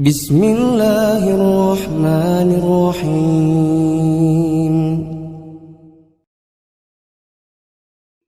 Bismillahirrahmanirrahim.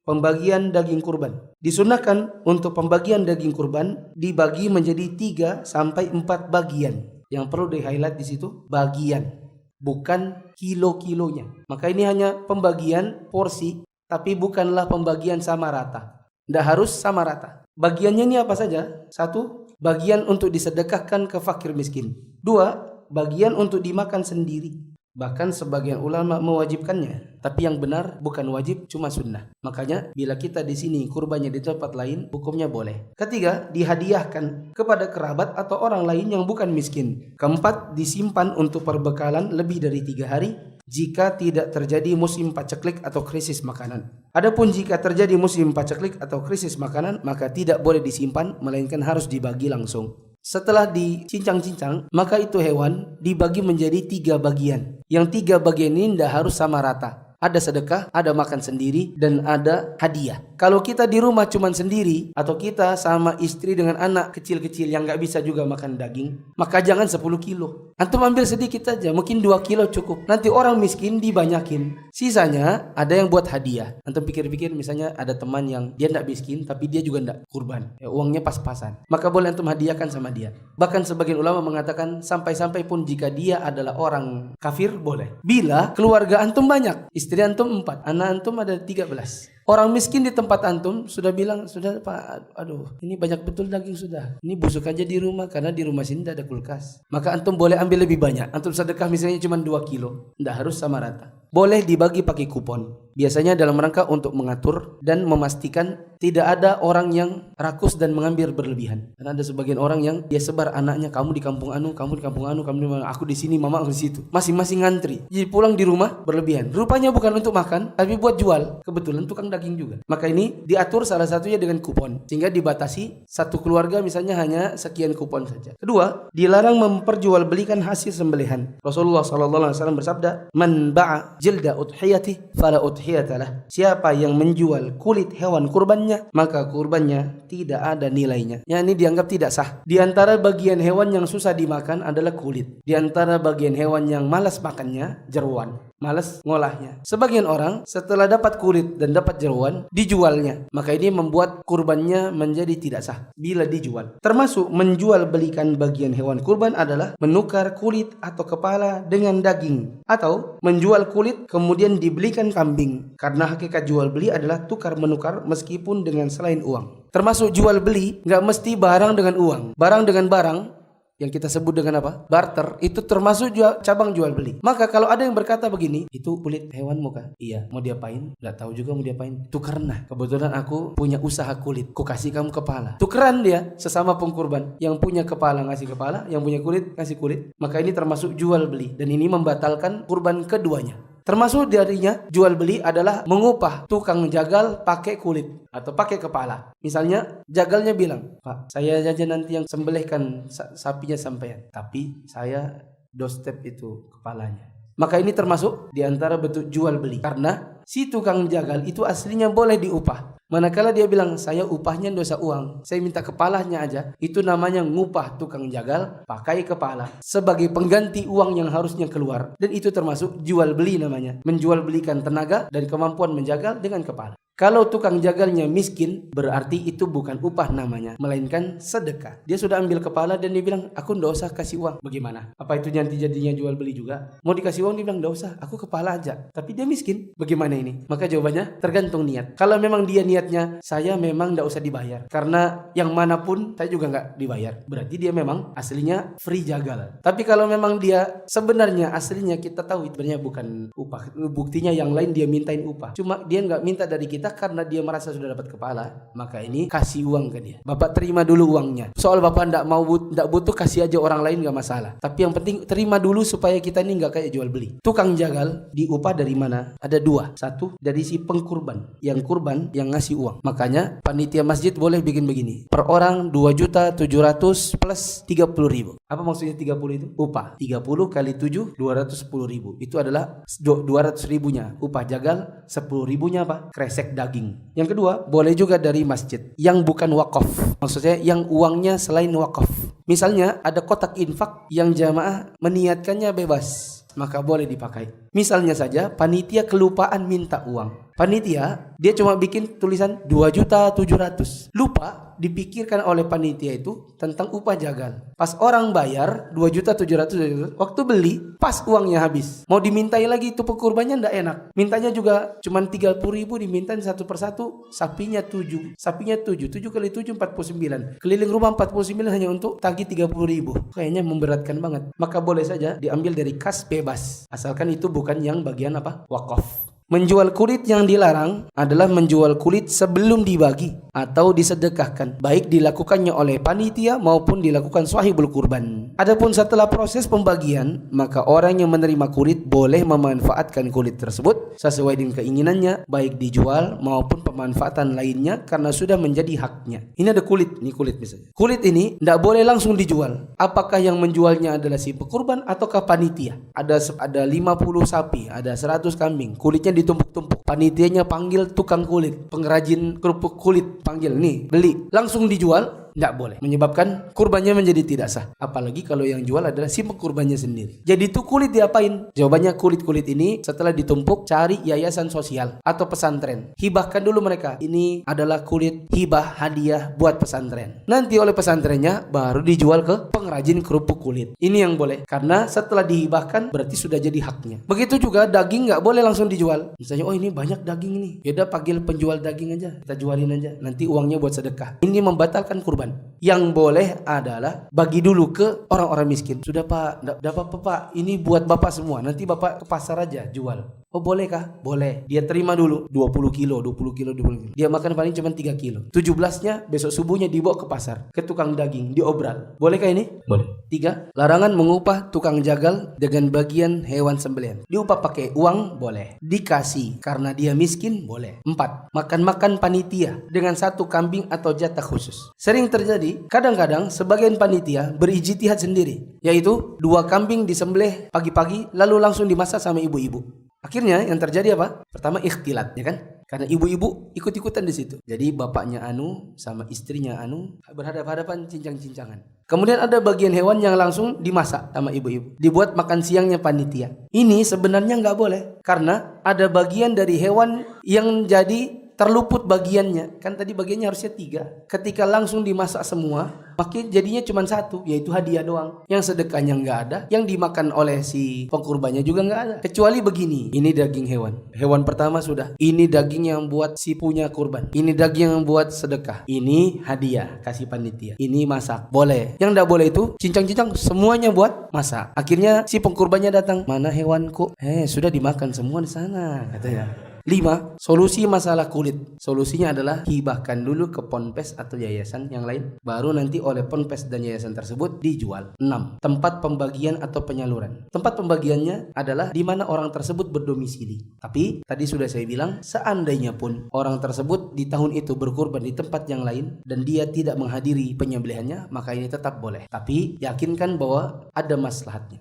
Pembagian daging kurban. Disunahkan untuk pembagian daging kurban dibagi menjadi 3-4 bagian. Yang perlu di-highlight di situ bagian, bukan kilo-kilonya. Maka ini hanya pembagian porsi, tapi bukanlah pembagian sama rata. Tidak harus sama rata. Bagiannya ini apa saja? 1, bagian untuk disedekahkan ke fakir miskin. 2, bagian untuk dimakan sendiri. Bahkan sebagian ulama mewajibkannya, tapi yang benar bukan wajib, cuma sunnah. Makanya bila kita di sini kurbannya di tempat lain, hukumnya boleh. 3, dihadiahkan kepada kerabat atau orang lain yang bukan miskin. 4, disimpan untuk perbekalan lebih dari 3 hari jika tidak terjadi musim paceklik atau krisis makanan. Adapun jika terjadi musim paceklik atau krisis makanan, maka tidak boleh disimpan, melainkan harus dibagi langsung. Setelah dicincang-cincang, maka itu hewan dibagi menjadi 3 bagian. Yang 3 bagian ini tidak harus sama rata. Ada sedekah, ada makan sendiri, dan ada hadiah. Kalau kita di rumah cuman sendiri, atau kita sama istri dengan anak kecil-kecil yang gak bisa juga makan daging, maka jangan 10 kilo. Antum ambil sedikit aja, mungkin 2 kilo cukup. Nanti orang miskin dibanyakin. Sisanya ada yang buat hadiah. Antum pikir-pikir, misalnya ada teman yang dia gak miskin, tapi dia juga gak kurban. Uangnya pas-pasan. Maka boleh antum hadiahkan sama dia. Bahkan sebagian ulama mengatakan, sampai-sampai pun jika dia adalah orang kafir, boleh. Bila keluarga antum banyak, istri antum 4, anak antum ada 13. Orang miskin di tempat antum sudah bilang, sudah Pak, aduh ini banyak betul daging sudah. Ini busuk aja di rumah karena di rumah sini tidak ada kulkas. Maka antum boleh ambil lebih banyak. Antum sedekah misalnya cuma 2 kilo. Tidak harus sama rata. Boleh dibagi pakai kupon. Biasanya dalam rangka untuk mengatur dan memastikan tidak ada orang yang rakus dan mengambil berlebihan. Karena ada sebagian orang yang dia sebar anaknya, kamu di kampung anu, kamu di kampung anu, kamu di mana, aku di sini, mama aku di situ. Masing-masing ngantri. Jadi pulang di rumah berlebihan. Rupanya bukan untuk makan, tapi buat jual. Kebetulan tukang daging juga. Maka ini diatur salah satunya dengan kupon. Sehingga dibatasi satu keluarga misalnya hanya sekian kupon saja. Kedua, dilarang memperjualbelikan hasil sembelihan. Rasulullah SAW bersabda, "Man ba'a jilda udhiyati fala udhiyatalah." Siapa yang menjual kulit hewan kurbannya, maka kurbannya tidak ada nilainya. Yang ini dianggap tidak sah. Di antara bagian hewan yang susah dimakan adalah kulit. Di antara bagian hewan yang malas makannya, jeruan. Malas ngolahnya. Sebagian orang setelah dapat kulit dan dapat jeruan, dijualnya. Maka ini membuat kurbannya menjadi tidak sah bila dijual. Termasuk menjual belikan bagian hewan kurban adalah menukar kulit atau kepala dengan daging, atau menjual kulit kemudian dibelikan kambing. Karena hakikat jual beli adalah tukar menukar meskipun dengan selain uang. Termasuk jual beli nggak mesti barang dengan uang. Barang dengan barang yang kita sebut dengan apa? Barter, itu termasuk cabang jual beli. Maka kalau ada yang berkata begini, itu kulit hewan muka? Iya. Mau diapain? Gak tahu juga mau diapain. Tukeran. Kebetulan aku punya usaha kulit, ku kasih kamu kepala. Tukeran dia, sesama pengkurban. Yang punya kepala ngasih kepala, yang punya kulit ngasih kulit. Maka ini termasuk jual beli. Dan ini membatalkan kurban keduanya. Termasuk darinya jual beli adalah mengupah tukang jagal pakai kulit atau pakai kepala. Misalnya jagalnya bilang, "Pak, saya aja nanti yang sembelihkan sapinya sampean, tapi saya doorstep itu kepalanya." Maka ini termasuk diantara bentuk jual beli. Karena si tukang jagal itu aslinya boleh diupah. Manakala dia bilang, saya upahnya dosa uang, saya minta kepalanya aja, itu namanya ngupah tukang jagal pakai kepala sebagai pengganti uang yang harusnya keluar. Dan itu termasuk jual beli namanya. Menjual belikan tenaga dan kemampuan menjagal dengan kepala. Kalau tukang jagalnya miskin, berarti itu bukan upah namanya, melainkan sedekah. Dia sudah ambil kepala dan dia bilang, aku nggak usah kasih uang. Bagaimana? Apa itu nanti jadinya jual beli juga? Mau dikasih uang, dia bilang nggak usah, aku kepala aja. Tapi dia miskin. Bagaimana ini? Maka jawabannya tergantung niat. Kalau memang dia niatnya, saya memang nggak usah dibayar. Karena yang manapun, saya juga nggak dibayar. Berarti dia memang aslinya free jagal. Tapi kalau memang dia sebenarnya aslinya kita tahu, sebenarnya bukan upah. Buktinya yang lain dia mintain upah. Cuma dia nggak minta dari kita karena dia merasa sudah dapat kepala, maka ini kasih uang ke dia. Bapak terima dulu uangnya. Soal bapak ndak butuh, kasih aja orang lain nggak masalah. Tapi yang penting terima dulu supaya kita ini nggak kayak jual beli. Tukang jagal diupah dari mana? Ada 2. 1 dari si pengkurban, yang kurban yang ngasih uang. Makanya panitia masjid boleh bikin begini. Per orang 2.700.000 plus 30.000. Apa maksudnya 30 itu? Upah 30 kali 7 210.000. Itu adalah 200.000-nya upah jagal, 10.000-nya apa? Kresek resep daging. Yang kedua, boleh juga dari masjid yang bukan wakaf. Maksudnya yang uangnya selain wakaf. Misalnya ada kotak infak yang jamaah meniatkannya bebas, maka boleh dipakai. Misalnya saja panitia kelupaan minta uang. Panitia dia cuma bikin tulisan 2.700.000. Lupa dipikirkan oleh panitia itu tentang upah jagal. Pas orang bayar 2.700.000, waktu beli pas uangnya habis. Mau dimintai lagi itu pekurbannya ndak enak. Mintanya juga cuma 30.000, dimintain satu persatu. Sapinya 7 kali 7 49. Keliling rumah 49 hanya untuk tagih 30.000. Kayaknya memberatkan banget. Maka boleh saja diambil dari kas bebas, asalkan itu bukan yang bagian apa? Wakaf. Menjual kulit yang dilarang adalah menjual kulit sebelum dibagi atau disedekahkan, baik dilakukannya oleh panitia maupun dilakukan sahibul kurban. Adapun setelah proses pembagian, maka orang yang menerima kulit boleh memanfaatkan kulit tersebut sesuai dengan keinginannya, baik dijual maupun pemanfaatan lainnya karena sudah menjadi haknya. Ini ada kulit, ini kulit misalnya. Kulit ini tidak boleh langsung dijual. Apakah yang menjualnya adalah si pekurban ataukah panitia? Ada 50 sapi, ada 100 kambing, kulitnya ditumpuk-tumpuk. Panitianya panggil tukang kulit, pengrajin kerupuk kulit, panggil nih, beli, langsung dijual. Tidak boleh, menyebabkan kurbannya menjadi tidak sah. Apalagi kalau yang jual adalah si pekurbannya sendiri. Jadi itu kulit diapain? Jawabannya kulit-kulit ini setelah ditumpuk cari yayasan sosial atau pesantren. Hibahkan dulu mereka. Ini adalah kulit hibah hadiah buat pesantren. Nanti oleh pesantrennya baru dijual ke pengrajin kerupuk kulit. Ini yang boleh. Karena setelah dihibahkan berarti sudah jadi haknya. Begitu juga daging nggak boleh langsung dijual. Misalnya oh ini banyak daging nih. Yaudah panggil penjual daging aja. Kita jualin aja. Nanti uangnya buat sedekah. Ini membatalkan kurban. Yang boleh adalah bagi dulu ke orang-orang miskin. Sudah pak, tidak apa-apa pak, ini buat bapak semua. Nanti bapak ke pasar aja jual. Oh boleh kah? Boleh. Dia terima dulu 20 kilo. Dia makan paling cuma 3 kilo. 17-nya besok subuhnya dibawa ke pasar, ke tukang daging, diobral. Bolehkah ini? Boleh. 3. Larangan mengupah tukang jagal dengan bagian hewan sembelihan. Diupah pakai uang? Boleh. Dikasih karena dia miskin? Boleh. 4. Makan-makan panitia dengan satu kambing atau jatah khusus. Sering terjadi, kadang-kadang sebagian panitia berijtihad sendiri, yaitu 2 kambing disembelih pagi-pagi lalu langsung dimasak sama ibu-ibu. Akhirnya yang terjadi apa? Pertama ikhtilat, ya kan? Karena ibu-ibu ikut-ikutan di situ. Jadi bapaknya anu sama istrinya anu berhadapan-hadapan, cincang-cincangan. Kemudian ada bagian hewan yang langsung dimasak sama ibu-ibu. Dibuat makan siangnya panitia. Ini sebenarnya nggak boleh. Karena ada bagian dari hewan yang jadi terluput bagiannya. Kan tadi bagiannya harusnya 3. Ketika langsung dimasak semua, makin jadinya cuma 1, yaitu hadiah doang. Yang sedekahnya nggak ada, yang dimakan oleh si pengkurbannya juga nggak ada. Kecuali begini, ini daging hewan. Hewan pertama sudah. Ini daging yang buat si punya kurban. Ini daging yang buat sedekah. Ini hadiah, kasih panitia. Ini masak. Boleh. Yang nggak boleh itu cincang-cincang semuanya buat masak. Akhirnya si pengkurbannya datang. Mana hewanku? Sudah dimakan semua di sana, katanya. 5. Solusi masalah kulit. Solusinya adalah hibahkan dulu ke ponpes atau yayasan yang lain, baru nanti oleh ponpes dan yayasan tersebut dijual. 6. Tempat pembagian atau penyaluran. Tempat pembagiannya adalah di mana orang tersebut berdomisili. Tapi tadi sudah saya bilang, seandainya pun orang tersebut di tahun itu berkurban di tempat yang lain dan dia tidak menghadiri penyembelihannya, maka ini tetap boleh. Tapi yakinkan bahwa ada maslahatnya.